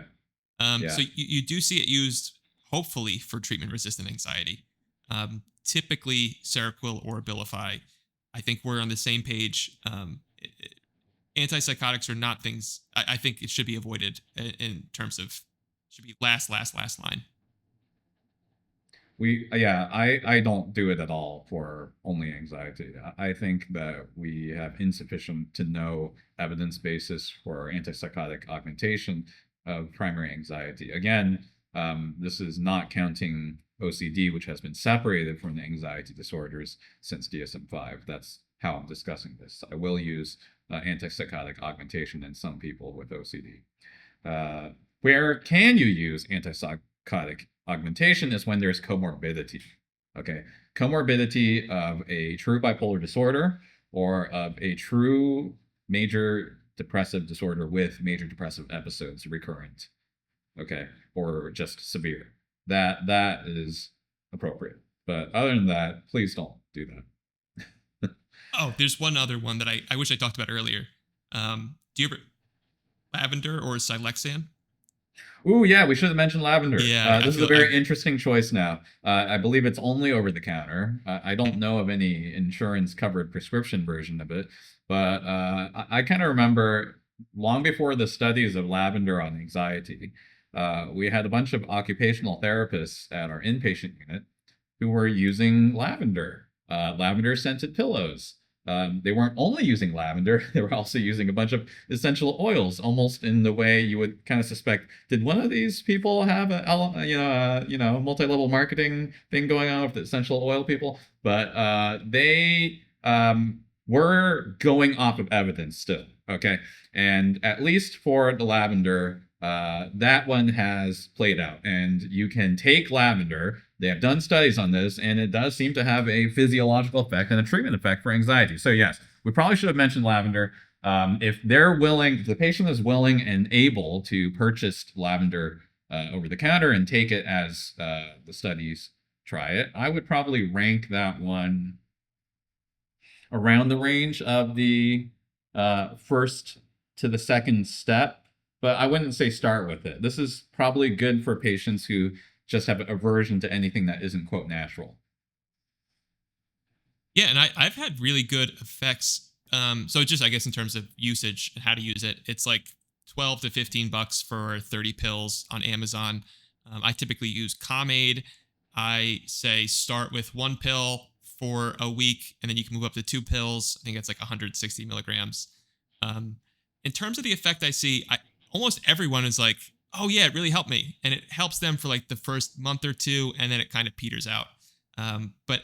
So you do see it used, hopefully, for treatment-resistant anxiety. Typically, Seroquel or Abilify. I think we're on the same page. Antipsychotics are not things. I think it should be avoided in terms of should be last line. I don't do it at all for only anxiety. I think that we have insufficient to no evidence basis for antipsychotic augmentation of primary anxiety. Again, this is not counting OCD, which has been separated from the anxiety disorders since DSM-5. That's how I'm discussing this. I will use antipsychotic augmentation in some people with OCD. Where can you use antipsychotic augmentation is when there's comorbidity. Okay, comorbidity of a true bipolar disorder or of a true major depressive disorder with major depressive episodes recurrent. Okay, or just severe. That is appropriate. But other than that, please don't do that. Oh, there's one other one that I wish I talked about earlier. Do you ever Lavender or Silexan? Ooh, yeah, we should have mentioned Lavender. Yeah, this is a very interesting choice now. I believe it's only over the counter. I don't know of any insurance-covered prescription version of it, but I kind of remember long before the studies of Lavender on anxiety, we had a bunch of occupational therapists at our inpatient unit who were using Lavender, Lavender-scented pillows, they weren't only using lavender, they were also using a bunch of essential oils, almost in the way you would kind of suspect, did one of these people have a multi-level marketing thing going on with the essential oil people? But they were going off of evidence still, okay? And at least for the lavender, that one has played out. And you can take lavender, they have done studies on this, and it does seem to have a physiological effect and a treatment effect for anxiety. So yes, we probably should have mentioned lavender. If the patient is willing and able to purchase lavender over the counter and take it as the studies try it, I would probably rank that one around the range of the first to the second step, but I wouldn't say start with it. This is probably good for patients who just have aversion to anything that isn't, quote, natural. Yeah, and I've had really good effects. So just, I guess, in terms of usage and how to use it, it's like $12 to $15 for 30 pills on Amazon. I typically use Comaid. I say start with one pill for a week, and then you can move up to 2 pills. I think it's like 160 milligrams. In terms of the effect I see, almost everyone is like, oh yeah, it really helped me. And it helps them for like the first month or two, and then it kind of peters out. But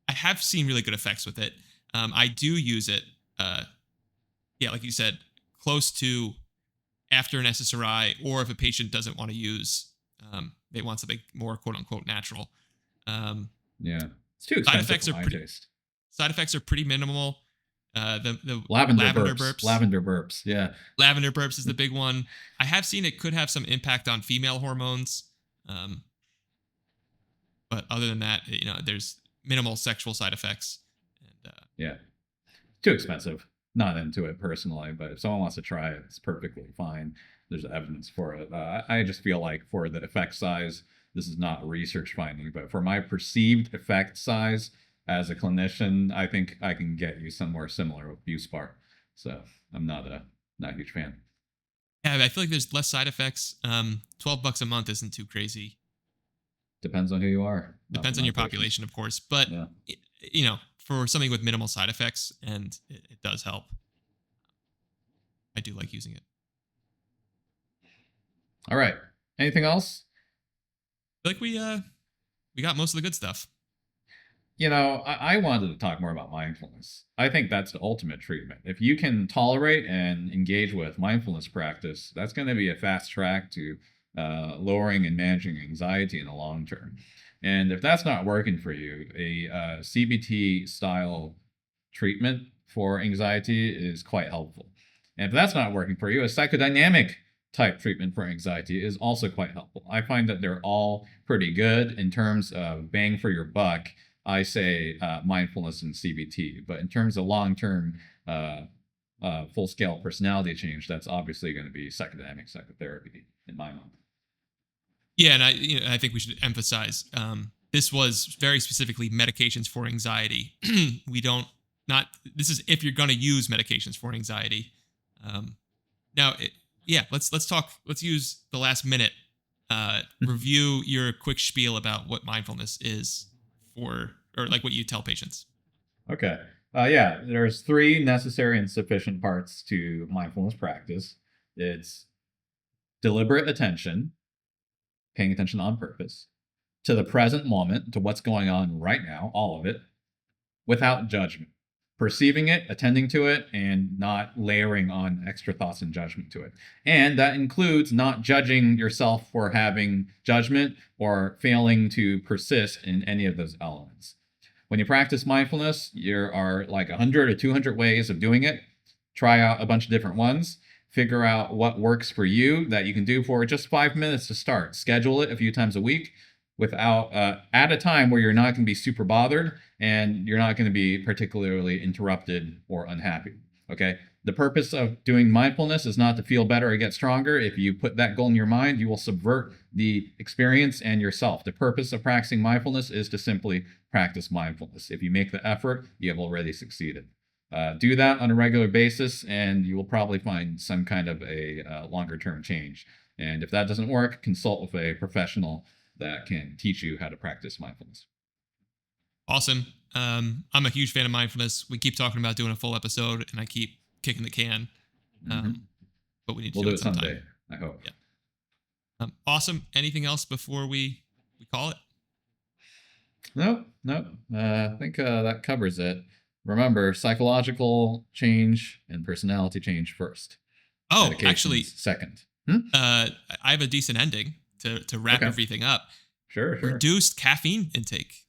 I have seen really good effects with it. I do use it, like you said, close to after an SSRI, or if a patient doesn't want to use, they want something more quote unquote natural. Yeah. It's too expensive for my taste. Side effects are pretty minimal. The lavender burps. Lavender burps, yeah. Lavender burps is the big one. I have seen it could have some impact on female hormones. But other than that, there's minimal sexual side effects. And, yeah. Too expensive. Not into it personally, but if someone wants to try it, it's perfectly fine. There's evidence for it. I just feel like for the effect size, this is not research finding, but for my perceived effect size as a clinician, I think I can get you somewhere similar with Buspar. So I'm not a huge fan. Yeah, I feel like there's less side effects. $12 a month isn't too crazy. Depends on who you are. Depends on your population, of course. But, for something with minimal side effects, and it does help. I do like using it. All right. Anything else? I feel like we got most of the good stuff. I wanted to talk more about mindfulness. I think that's the ultimate treatment. If you can tolerate and engage with mindfulness practice, that's going to be a fast track to lowering and managing anxiety in the long term. And if that's not working for you, a CBT style treatment for anxiety is quite helpful. And if that's not working for you, a psychodynamic type treatment for anxiety is also quite helpful. I find that they're all pretty good in terms of bang for your buck. I say mindfulness and CBT, but in terms of long-term full-scale personality change, that's obviously going to be psychodynamic psychotherapy in my mind. Yeah, and I think we should emphasize this was very specifically medications for anxiety. This is if you're going to use medications for anxiety. Let's use the last minute. Review your quick spiel about what mindfulness is or like what you tell patients. Okay. There's 3 necessary and sufficient parts to mindfulness practice. It's deliberate attention, paying attention on purpose, to the present moment, to what's going on right now, all of it, without judgment. Perceiving it, attending to it, and not layering on extra thoughts and judgment to it. And that includes not judging yourself for having judgment or failing to persist in any of those elements. When you practice mindfulness, there are like 100 or 200 ways of doing it. Try out a bunch of different ones. Figure out what works for you that you can do for just 5 minutes to start. Schedule it a few times a week without at a time where you're not going to be super bothered and you're not going to be particularly interrupted or unhappy. Okay. The purpose of doing mindfulness is not to feel better or get stronger. If you put that goal in your mind, you will subvert the experience and yourself. The purpose of practicing mindfulness is to simply practice mindfulness. If you make the effort, you have already succeeded. Do that on a regular basis, and you will probably find some kind of a longer-term change. And if that doesn't work, consult with a professional that can teach you how to practice mindfulness. Awesome. I'm a huge fan of mindfulness. We keep talking about doing a full episode, and I keep kicking the can. But we need to We'll do do it it sometime. someday, I hope. Yeah. Awesome. Anything else before we call it? No. I think that covers it. Remember, psychological change and personality change first. Oh, Medications actually, second. I have a decent ending to wrap Okay. everything up. Sure. Reduced caffeine intake.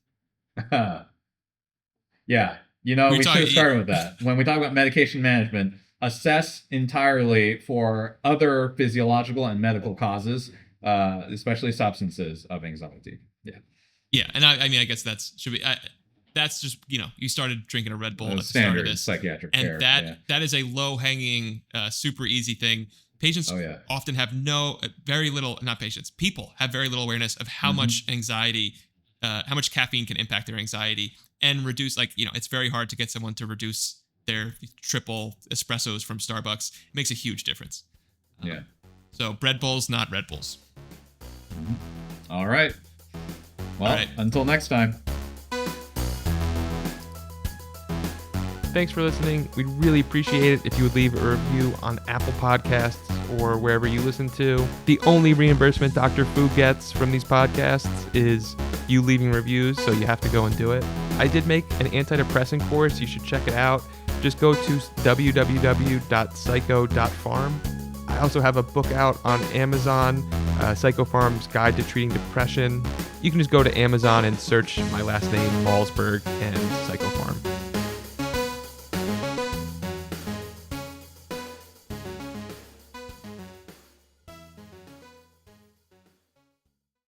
Yeah. You know, We we talk- should have started with that. When we talk about medication management, assess entirely for other physiological and medical causes, especially substances of anxiety. Yeah. Yeah, and I mean, I guess that's just, you started drinking a Red Bull at the start of Standard this, psychiatric and care. that is a low hanging, super easy thing. Patients often have people have very little awareness of how much anxiety, how much caffeine can impact their anxiety and reduce, it's very hard to get someone to reduce their triple espressos from Starbucks. It makes a huge difference. So Red Bulls, not Red Bulls. All right. Well, All right. Until next time. Thanks for listening. We'd really appreciate it if you would leave a review on Apple Podcasts or wherever you listen to. The only reimbursement Dr. Fu gets from these podcasts is you leaving reviews, so you have to go and do it. I did make an antidepressant course. You should check it out. Just go to www.psycho.farm. I also have a book out on Amazon, Psychofarm's Guide to Treating Depression. You can just go to Amazon and search my last name, Malsberg, and Psychofarm.